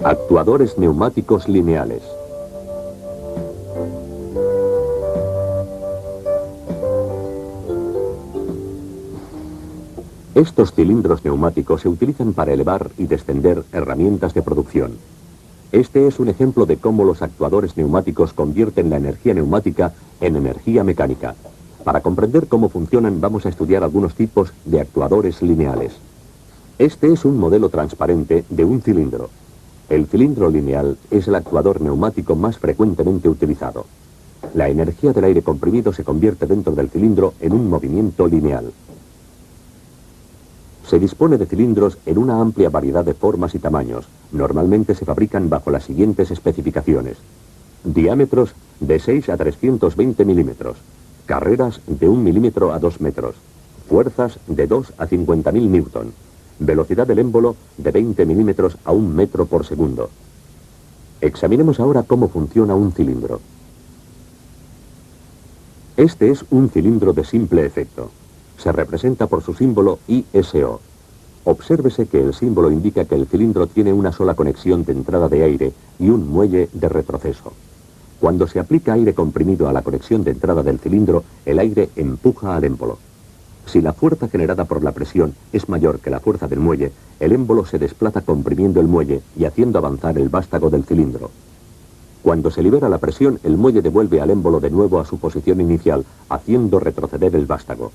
Actuadores neumáticos lineales. Estos cilindros neumáticos se utilizan para elevar y descender herramientas de producción. Este es un ejemplo de cómo los actuadores neumáticos convierten la energía neumática en energía mecánica. Para comprender cómo funcionan, vamos a estudiar algunos tipos de actuadores lineales. Este es un modelo transparente de un cilindro. El cilindro lineal es el actuador neumático más frecuentemente utilizado. La energía del aire comprimido se convierte dentro del cilindro en un movimiento lineal. Se dispone de cilindros en una amplia variedad de formas y tamaños. Normalmente se fabrican bajo las siguientes especificaciones. Diámetros de 6 a 320 milímetros. Carreras de 1 milímetro a 2 metros. Fuerzas de 2 a 50.000 newton. Velocidad del émbolo de 20 milímetros a 1 metro por segundo. Examinemos ahora cómo funciona un cilindro. Este es un cilindro de simple efecto. Se representa por su símbolo ISO. Obsérvese que el símbolo indica que el cilindro tiene una sola conexión de entrada de aire y un muelle de retroceso. Cuando se aplica aire comprimido a la conexión de entrada del cilindro, el aire empuja al émbolo. Si la fuerza generada por la presión es mayor que la fuerza del muelle, el émbolo se desplaza comprimiendo el muelle y haciendo avanzar el vástago del cilindro. Cuando se libera la presión, el muelle devuelve al émbolo de nuevo a su posición inicial, haciendo retroceder el vástago.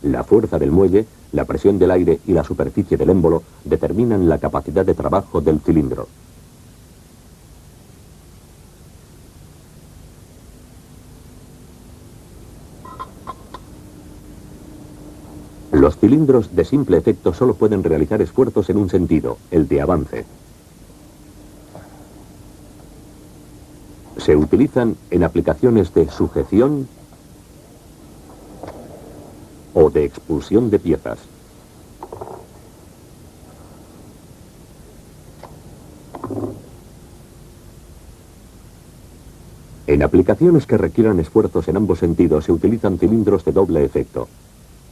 La fuerza del muelle, la presión del aire y la superficie del émbolo determinan la capacidad de trabajo del cilindro. Los cilindros de simple efecto solo pueden realizar esfuerzos en un sentido, el de avance. Se utilizan en aplicaciones de sujeción o de expulsión de piezas. En aplicaciones que requieran esfuerzos en ambos sentidos se utilizan cilindros de doble efecto.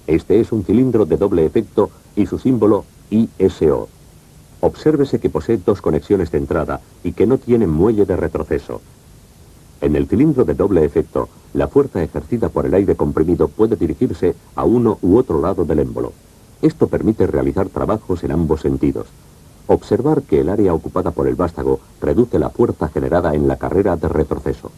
Este es un cilindro de doble efecto y su símbolo ISO. Obsérvese que posee dos conexiones de entrada y que no tiene muelle de retroceso. En el cilindro de doble efecto, la fuerza ejercida por el aire comprimido puede dirigirse a uno u otro lado del émbolo. Esto permite realizar trabajos en ambos sentidos. Observar que el área ocupada por el vástago reduce la fuerza generada en la carrera de retroceso.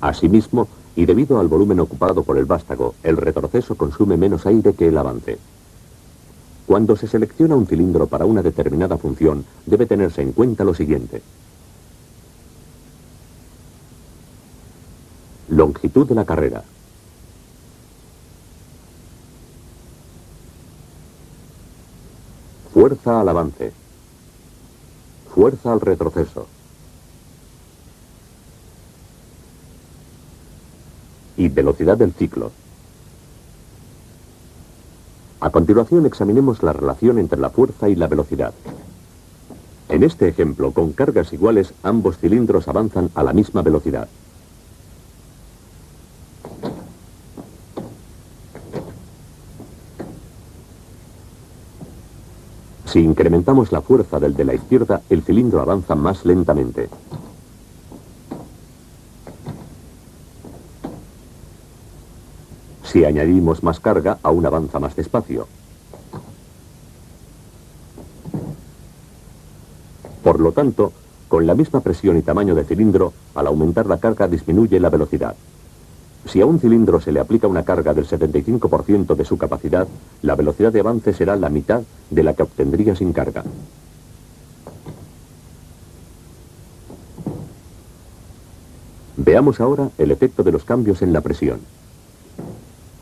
Asimismo, y debido al volumen ocupado por el vástago, el retroceso consume menos aire que el avance. Cuando se selecciona un cilindro para una determinada función, debe tenerse en cuenta lo siguiente. Longitud de la carrera. Fuerza al avance. Fuerza al retroceso. Y velocidad del ciclo. A continuación examinemos la relación entre la fuerza y la velocidad. En este ejemplo, con cargas iguales, ambos cilindros avanzan a la misma velocidad. Si incrementamos la fuerza del de la izquierda, el cilindro avanza más lentamente. Si añadimos más carga, aún avanza más despacio. Por lo tanto, con la misma presión y tamaño de cilindro, al aumentar la carga disminuye la velocidad. Si a un cilindro se le aplica una carga del 75% de su capacidad, la velocidad de avance será la mitad de la que obtendría sin carga. Veamos ahora el efecto de los cambios en la presión.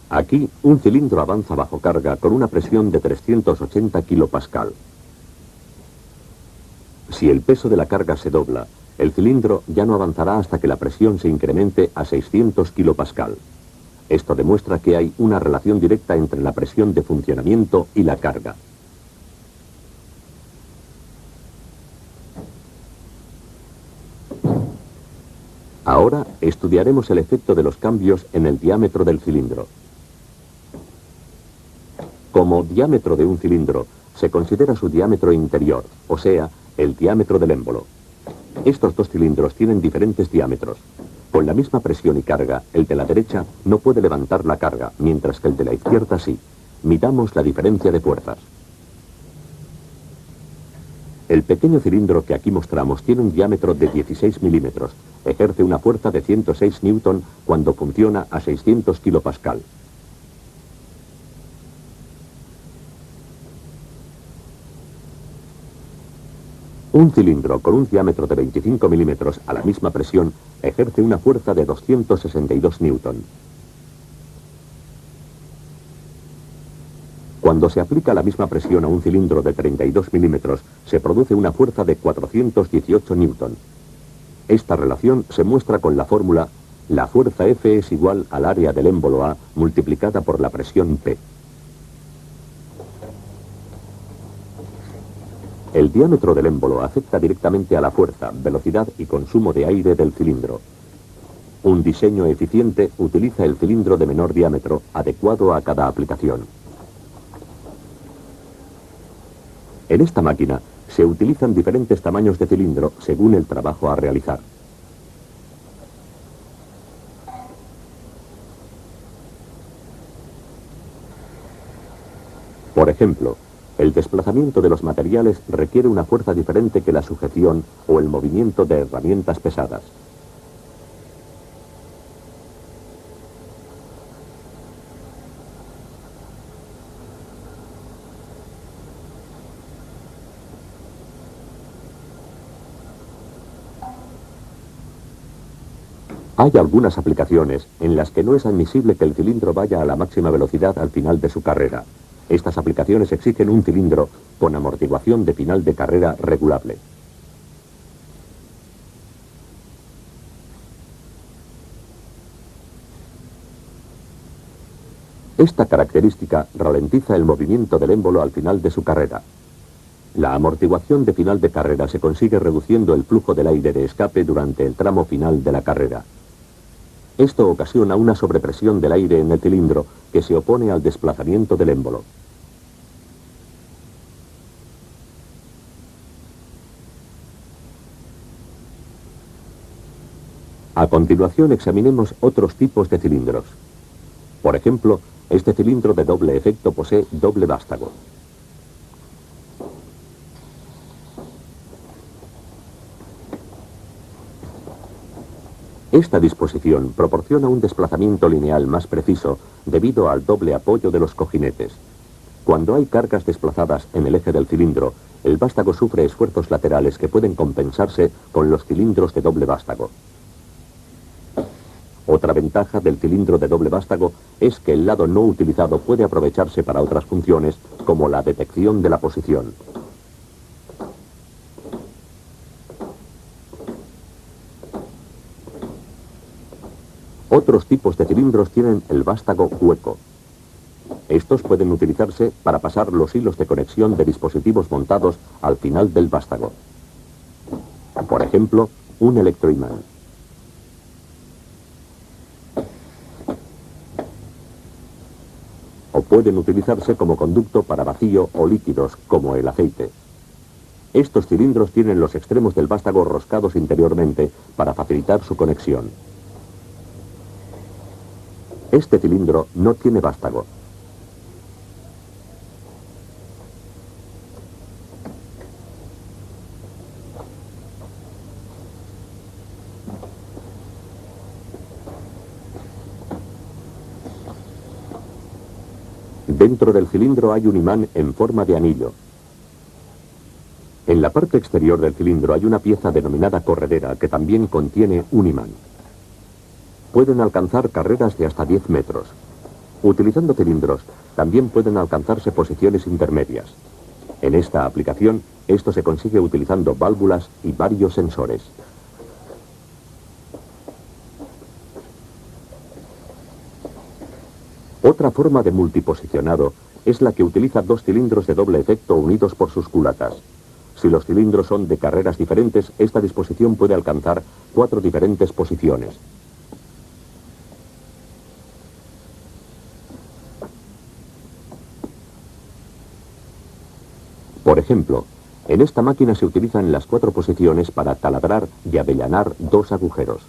Aquí, un cilindro avanza bajo carga con una presión de 380 kilopascal. Si el peso de la carga se dobla, el cilindro ya no avanzará hasta que la presión se incremente a 600 kilopascal. Esto demuestra que hay una relación directa entre la presión de funcionamiento y la carga. Ahora estudiaremos el efecto de los cambios en el diámetro del cilindro. Como diámetro de un cilindro, se considera su diámetro interior, o sea, el diámetro del émbolo. Estos dos cilindros tienen diferentes diámetros. Con la misma presión y carga, el de la derecha no puede levantar la carga, mientras que el de la izquierda sí. Midamos la diferencia de fuerzas. El pequeño cilindro que aquí mostramos tiene un diámetro de 16 milímetros. Ejerce una fuerza de 106 newton cuando funciona a 600 kilopascal. Un cilindro con un diámetro de 25 milímetros a la misma presión ejerce una fuerza de 262 newton. Cuando se aplica la misma presión a un cilindro de 32 milímetros, se produce una fuerza de 418 newton. Esta relación se muestra con la fórmula: la fuerza F es igual al área del émbolo A multiplicada por la presión P. El diámetro del émbolo afecta directamente a la fuerza, velocidad y consumo de aire del cilindro. Un diseño eficiente utiliza el cilindro de menor diámetro, adecuado a cada aplicación. En esta máquina se utilizan diferentes tamaños de cilindro según el trabajo a realizar. Por ejemplo, el desplazamiento de los materiales requiere una fuerza diferente que la sujeción o el movimiento de herramientas pesadas. Hay algunas aplicaciones en las que no es admisible que el cilindro vaya a la máxima velocidad al final de su carrera. Estas aplicaciones exigen un cilindro con amortiguación de final de carrera regulable. Esta característica ralentiza el movimiento del émbolo al final de su carrera. La amortiguación de final de carrera se consigue reduciendo el flujo del aire de escape durante el tramo final de la carrera. Esto ocasiona una sobrepresión del aire en el cilindro que se opone al desplazamiento del émbolo. A continuación examinemos otros tipos de cilindros. Por ejemplo, este cilindro de doble efecto posee doble vástago. Esta disposición proporciona un desplazamiento lineal más preciso debido al doble apoyo de los cojinetes. Cuando hay cargas desplazadas en el eje del cilindro, el vástago sufre esfuerzos laterales que pueden compensarse con los cilindros de doble vástago. Otra ventaja del cilindro de doble vástago es que el lado no utilizado puede aprovecharse para otras funciones, como la detección de la posición. Otros tipos de cilindros tienen el vástago hueco. Estos pueden utilizarse para pasar los hilos de conexión de dispositivos montados al final del vástago. Por ejemplo, un electroimán. O pueden utilizarse como conducto para vacío o líquidos, como el aceite. Estos cilindros tienen los extremos del vástago roscados interiormente para facilitar su conexión. Este cilindro no tiene vástago. Dentro del cilindro hay un imán en forma de anillo. En la parte exterior del cilindro hay una pieza denominada corredera que también contiene un imán. Pueden alcanzar carreras de hasta 10 metros. Utilizando cilindros, también pueden alcanzarse posiciones intermedias. En esta aplicación, esto se consigue utilizando válvulas y varios sensores. Otra forma de multiposicionado es la que utiliza dos cilindros de doble efecto unidos por sus culatas. Si los cilindros son de carreras diferentes, esta disposición puede alcanzar 4 diferentes posiciones. Por ejemplo, en esta máquina se utilizan las 4 posiciones para taladrar y avellanar 2 agujeros.